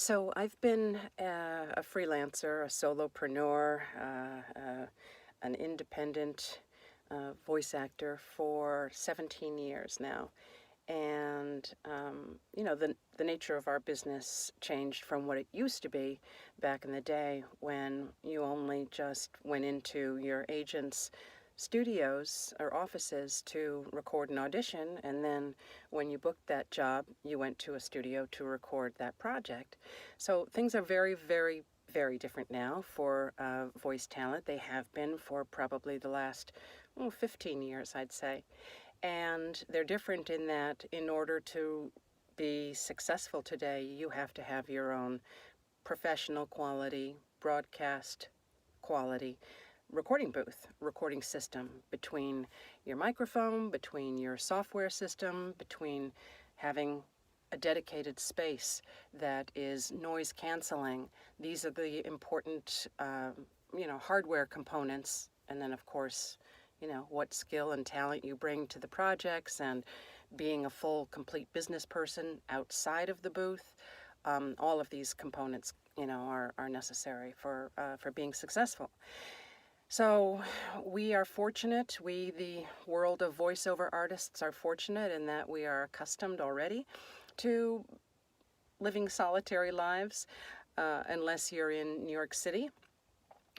So I've been a freelancer, a solopreneur, an independent voice actor for 17 years now. And, the nature of our business changed from what it used to be back in the day when you only just went into your agent's studios or offices to record an audition, and then when you booked that job, you went to a studio to record that project. So things are very, very, very different now for voice talent. They have been for probably the last 15 years, I'd say. And they're different in that in order to be successful today, you have to have your own professional quality, broadcast quality recording booth, recording system between your microphone, between your software system, between having a dedicated space that is noise canceling. These are the important, hardware components. And then, of course, what skill and talent you bring to the projects and being a full, complete business person outside of the booth. All of these components, are necessary for being successful. So we are fortunate, we, the world of voiceover artists, are fortunate in that we are accustomed already to living solitary lives, unless you're in New York City,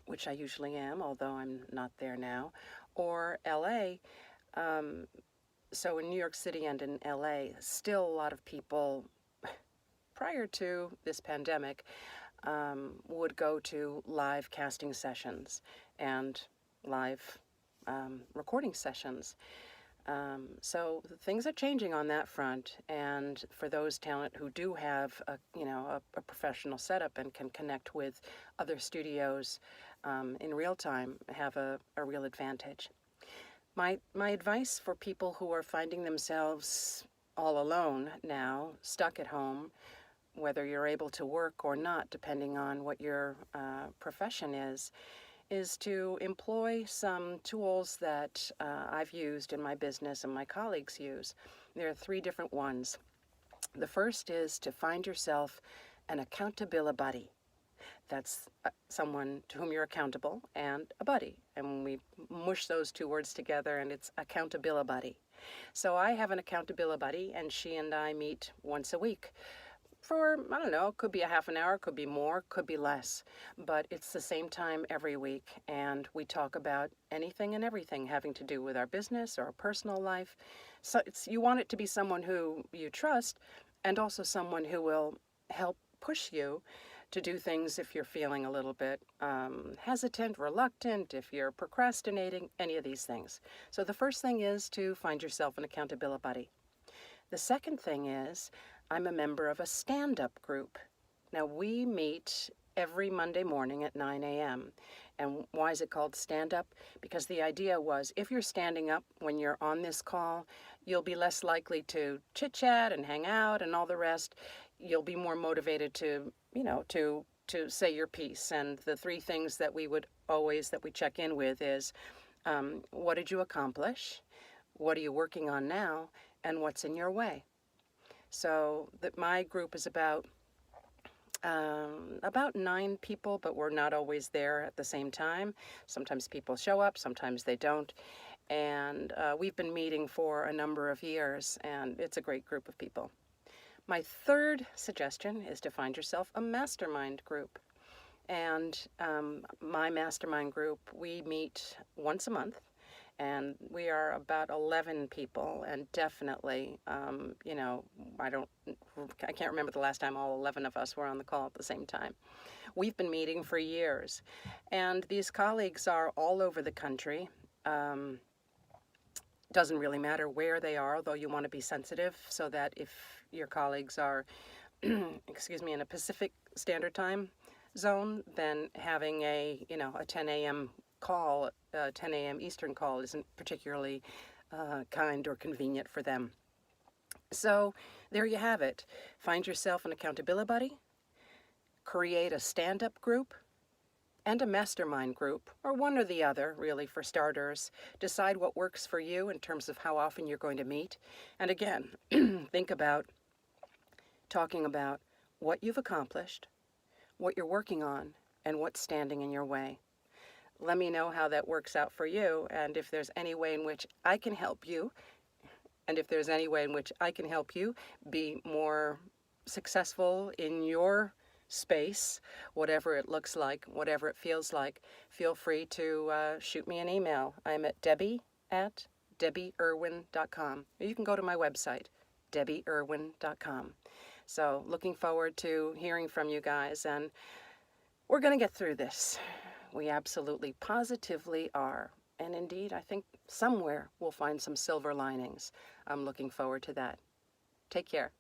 which I usually am, although I'm not there now, or LA. So in New York City and in LA, still a lot of people, prior to this pandemic, would go to live casting sessions and live recording sessions. So things are changing on that front, and for those talent who do have a professional setup and can connect with other studios in real time, have a real advantage. My advice for people who are finding themselves all alone now, stuck at home, whether you're able to work or not, depending on what your profession is to employ some tools that I've used in my business and my colleagues use. There are 3 different ones. The first is to find yourself an accountability buddy. That's someone to whom you're accountable, and a buddy. And we mush those 2 words together, and it's accountability buddy. So I have an accountability buddy, and she and I meet once a week for, I don't know, could be a half an hour, could be more, could be less, but it's the same time every week, and we talk about anything and everything having to do with our business or our personal life. So you want it to be someone who you trust, and also someone who will help push you to do things if you're feeling a little bit hesitant, reluctant, if you're procrastinating, any of these things. So the first thing is to find yourself an accountability buddy. The second thing is, I'm a member of a stand-up group. Now, we meet every Monday morning at 9 a.m. And why is it called stand-up? Because the idea was, if you're standing up when you're on this call, you'll be less likely to chit-chat and hang out and all the rest. You'll be more motivated to say your piece. And the 3 things that we check in with is, what did you accomplish? What are you working on now? And what's in your way? So my group is about 9 people, but we're not always there at the same time. Sometimes people show up, sometimes they don't. And we've been meeting for a number of years, and it's a great group of people. My third suggestion is to find yourself a mastermind group. And my mastermind group, we meet once a month. And we are about 11 people, and definitely, I can't remember the last time all 11 of us were on the call at the same time. We've been meeting for years, and these colleagues are all over the country. Doesn't really matter where they are, although you want to be sensitive so that if your colleagues are, in a Pacific Standard Time zone, then having a 10 a.m. call, 10 a.m. Eastern call isn't particularly kind or convenient for them. So there you have it. Find yourself an accountability buddy, create a stand-up group, and a mastermind group, or one or the other, really, for starters. Decide what works for you in terms of how often you're going to meet. And again, think about talking about what you've accomplished, what you're working on, and what's standing in your way. Let me know how that works out for you, and if there's any way in which I can help you, and if there's any way in which I can help you be more successful in your space, whatever it looks like, whatever it feels like, feel free to shoot me an email. I'm at debbie@debbieirwin.com. You can go to my website, debbieirwin.com. So looking forward to hearing from you guys, and we're going to get through this. We absolutely, positively are. And indeed, I think somewhere we'll find some silver linings. I'm looking forward to that. Take care.